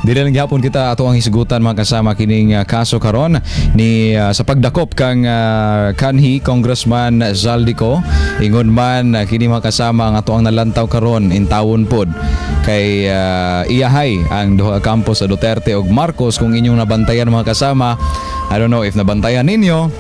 Dili lang gyapon kita ato ang hisgutan mga kasama kining kaso karon ni sa pagdakop kang kanhi Congressman Zaldico. Ingon man kini mga kasama ang ato ang nalantaw karon in tawon pod kay iyahay ang duha ka kampo sa Duterte ug Marcos. Kung inyong nabantayan mga kasama, I don't know if nabantayan ninyo,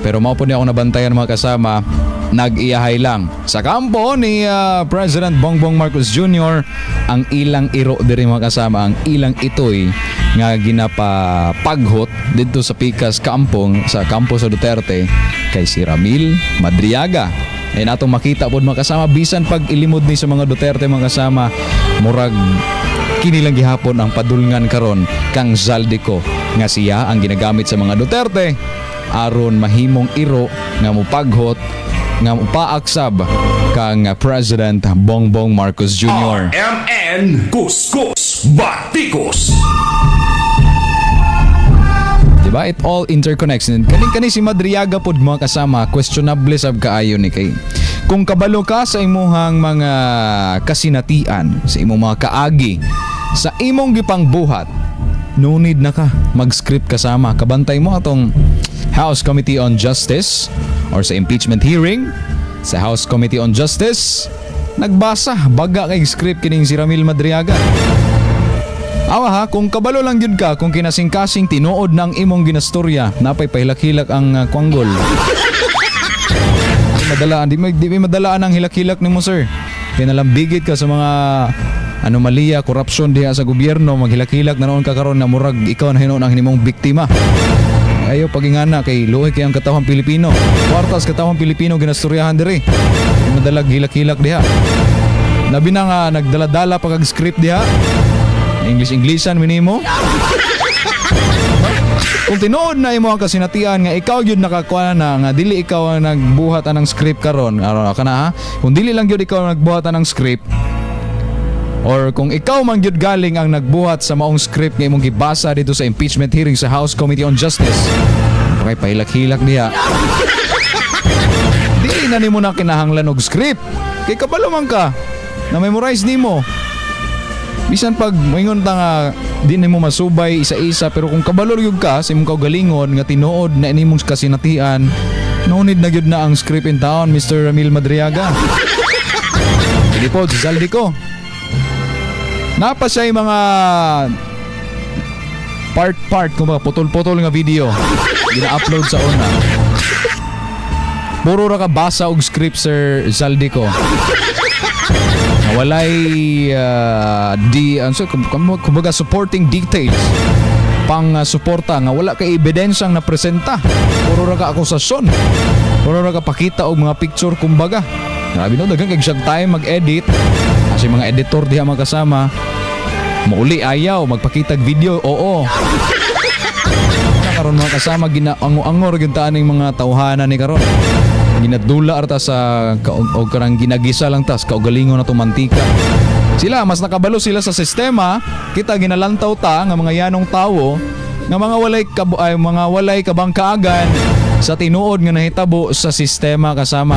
pero mao po niya ako nabantayan mga kasama, nag-iyahay lang sa kampo ni President Bongbong Marcos Jr. ang ilang iro diri mga kasama, ang ilang itoy nga ginapapaghot dito sa Pikas kampong sa kampo sa Duterte kay si Ramil Madriaga. Ay natong makita pod mga kasama, bisan pag ilimod ni sa mga Duterte mga kasama, murag kinilang gihapon ang padulngan karon kang Zaldico nga siya ang ginagamit sa mga Duterte aron mahimong iro nga mopaghot nga mopaaksab kang President Bongbong Marcos Jr. RMN Kuskus Batikos. Diba? It all interconnects. Kani si Madriaga pod mga kasama, questionable sab kaayo ni kay. Kung kabalo ka sa imuhang mga kasinatian, sa imong mga kaagi, sa imong gipang buhat, no need na ka mag-script kasama. Kabantay mo atong House Committee on Justice or sa impeachment hearing sa House Committee on Justice, nagbasa baga kay script kining si Ramil Madriaga. Awa ha, kung kabalo lang yun ka, kung kinasing-kasing tinuod ng imong ginastorya, napay pahilak-hilak ang kwanggol. Di may madalaan ang hilak-hilak ni mo, sir. Pinalambigit ka sa mga anomalya, korupsyon diha sa gobyerno, maghilak-hilak na noon ka karon na murag ikaw na hinuon ang himong biktima. Ayaw pagingana kay luoy kay ang katawang Pilipino. Kwartas katawang Pilipino ginastoryahan diri. Madalag hilak-hilak diha. Labi na nga nagdala-dala pag-script diha. English-Englishan minimo. Kung tinuod na imo ang kasinatian nga ikaw gyud nakakuha na nga dili ikaw ang nagbuhat anang script karon, aron ka na ha. Kung dili lang gyud ikaw ang nagbuhat anang script, or kung ikaw man gyud galing ang nagbuhat sa maong script nga imong gibasa dito sa impeachment hearing sa House Committee on Justice, okay pahilak-hilak diha. Dili na nimo na kinahanglan og script. Kay kabalo man ka na memorize nimo. Bisan pag moingon ta nga di nimo masubay isa-isa, pero kung kabalo gyud ka sa imong kaugalingon nga tinuod na inimong kasinatian, no need na gyud na ang script in town, Mr. Ramil Madriaga. Dili po si Zaldico. Napa siya yung mga part kung ba putol-putol nga video gina-upload sa una. Puro ra ka basa og script, Sir Zaldico. Walay kumbaga supporting details pang suporta nga wala kay ebidensyang napresenta. Puro ra ka akusasyon, puro ra ka pakita og mga picture kumbaga. Grabe no, daghang kay siyang time mag-edit kasi mga editor diha magkasama. Mauli ayaw magpakitag video, oo. Karon mga kasama ginaangor gyud ta aning mga tawhana ni karon. Ginadula arta sa o karang ginagisa lang tas kaugalingon na mantika. Sila mas nakabalo sila sa sistema, kita ginalantaw ta nga mga yanong tawo nga mga walay kabangkaagan sa tinuod nga nahitabo sa sistema kasama.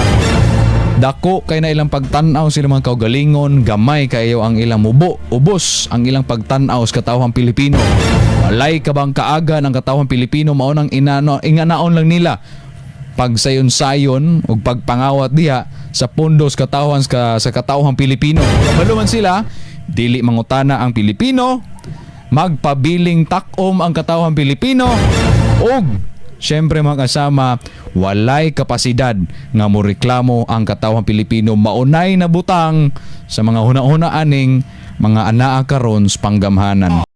Dako kay na ilang pagtan-aw sila mga kaugalingon, gamay kayo ang ilang mubo, ubos ang ilang pagtan-aw sa katawhang Pilipino. Walay kabangkaagan ang katawhang Pilipino, mao nang inganaon lang nila pagsayon-sayon o pagpangawat diha sa pundos katawhan sa katawhang Pilipino. Kabalo man sila, dili mangutana ang Pilipino, magpabiling takom ang katawhang Pilipino, og syempre mga kasama, walay kapasidad nga moreklamo ang katawhang Pilipino, maunay na butang sa mga huna-huna aning mga anaa karon sa panggamhanan.